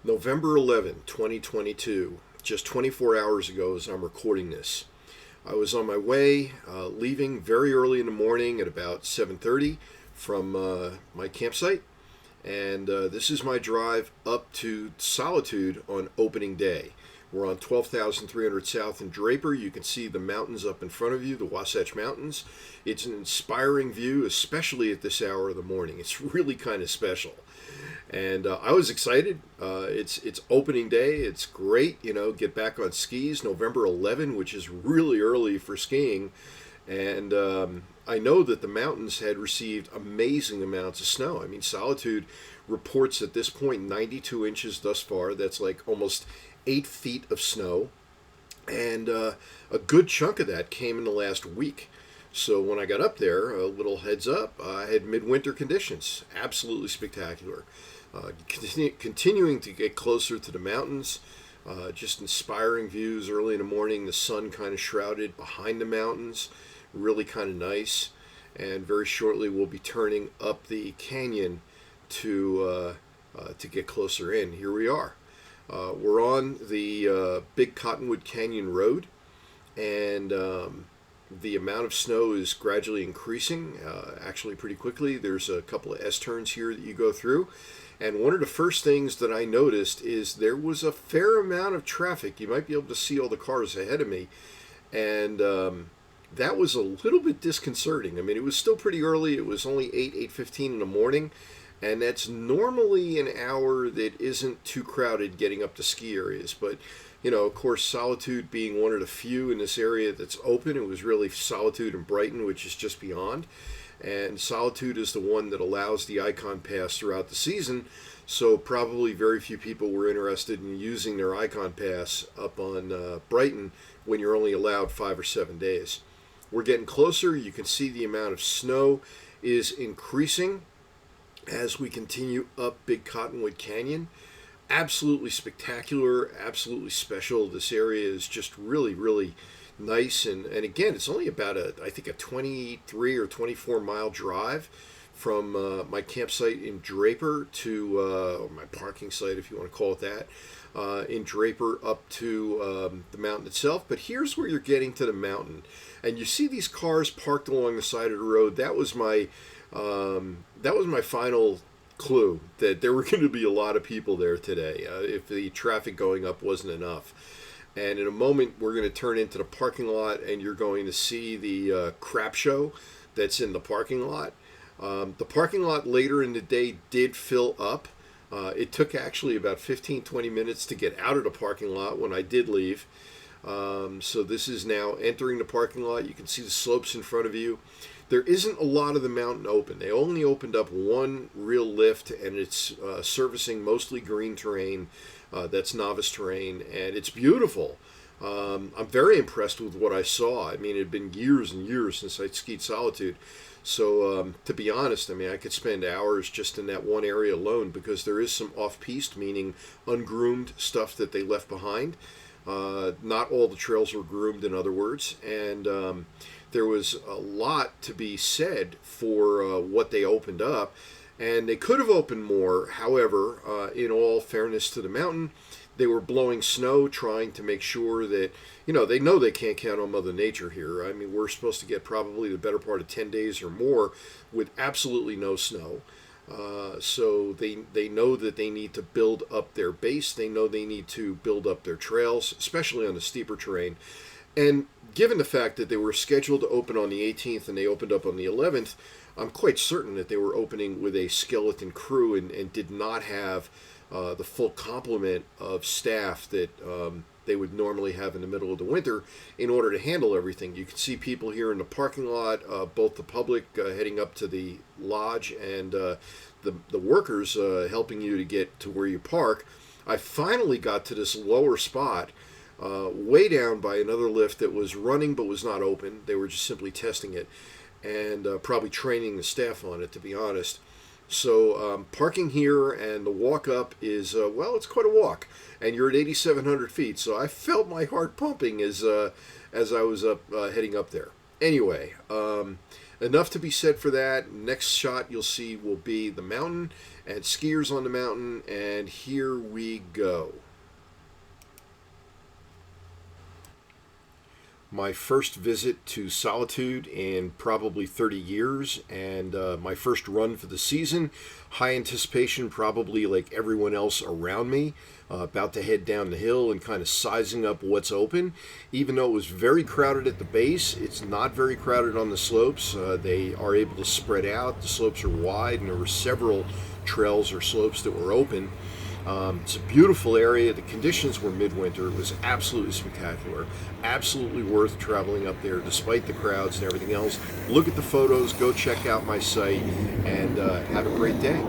November 11, 2022, just 24 hours ago as I'm recording this. I was on my way, leaving very early in the morning at about 7:30 from my campsite, and this is my drive up to Solitude on opening day. We're on 12,300 South in Draper. You can see the mountains up in front of you, the Wasatch Mountains. It's an inspiring view, especially at this hour of the morning. It's really kind of special. And I was excited. It's opening day. It's great, get back on skis. November 11, which is really early for skiing. And I know that the mountains had received amazing amounts of snow. I mean, Solitude reports at this point 92 inches thus far. That's like almost 8 feet of snow. And a good chunk of that came in the last week. So when I got up there, a little heads up, I had midwinter conditions. Absolutely spectacular. Continuing to get closer to the mountains, just inspiring views early in the morning. The sun kind of shrouded behind the mountains, really kind of nice. And very shortly, we'll be turning up the canyon to get closer in. Here we are. We're on the Big Cottonwood Canyon Road, and the amount of snow is gradually increasing, actually pretty quickly. There's a couple of S-turns here that you go through. And one of the first things that I noticed is there was a fair amount of traffic. You might be able to see all the cars ahead of me. And that was a little bit disconcerting. I mean, it was still pretty early. It was only 8:15 in the morning. And that's normally an hour that isn't too crowded getting up to ski areas. But of course, Solitude being one of the few in this area that's open, it was really Solitude and Brighton, which is just beyond. And Solitude is the one that allows the Icon Pass throughout the season, so probably very few people were interested in using their Icon Pass up on Brighton when you're only allowed 5 or 7 days. We're getting closer. You can see the amount of snow is increasing as we continue up Big Cottonwood Canyon. Absolutely spectacular, absolutely special. This area is just really, really nice. And again, it's only about I think a 23 or 24 mile drive from my campsite in Draper to or my parking site, if you want to call it that, in Draper up to the mountain itself. But here's where you're getting to the mountain. And you see these cars parked along the side of the road. That was my final clue that there were going to be a lot of people there today if the traffic going up wasn't enough. And in a moment, we're going to turn into the parking lot, and you're going to see the crap show that's in the parking lot. The parking lot later in the day did fill up. It took actually about 15-20 minutes to get out of the parking lot when I did leave. So this is now entering the parking lot. You can see the slopes in front of you. There isn't a lot of the mountain open. They only opened up one real lift, and it's servicing mostly green terrain. That's novice terrain, and it's beautiful. I'm very impressed with what I saw. I mean, it had been years and years since I'd skied Solitude. So to be honest, I mean, I could spend hours just in that one area alone because there is some off-piste, meaning ungroomed stuff that they left behind. Not all the trails were groomed, in other words, and there was a lot to be said for what they opened up, and they could have opened more. However, in all fairness to the mountain, they were blowing snow, trying to make sure that, they know they can't count on Mother Nature here. I mean, we're supposed to get probably the better part of 10 days or more with absolutely no snow. So they know that they need to build up their base. They know they need to build up their trails, especially on the steeper terrain. And given the fact that they were scheduled to open on the 18th and they opened up on the 11th, I'm quite certain that they were opening with a skeleton crew and did not have the full complement of staff that they would normally have in the middle of the winter in order to handle everything. You can see people here in the parking lot, both the public heading up to the lodge and the workers helping you to get to where you park. I finally got to this lower spot way down by another lift that was running but was not open. They were just simply testing it and probably training the staff on it, to be honest. So parking here and the walk up is, it's quite a walk. And you're at 8,700 feet, so I felt my heart pumping as I was heading up there. Anyway, enough to be said for that. Next shot you'll see will be the mountain, and skiers on the mountain, and here we go. My first visit to Solitude in probably 30 years, and my first run for the season. High anticipation, probably like everyone else around me, about to head down the hill and kind of sizing up what's open. Even though it was very crowded at the base, it's not very crowded on the slopes. They are able to spread out. The slopes are wide, and there were several trails or slopes that were open. It's a beautiful area. The conditions were midwinter. It was absolutely spectacular. Absolutely worth traveling up there despite the crowds and everything else. Look at the photos, go check out my site, and have a great day.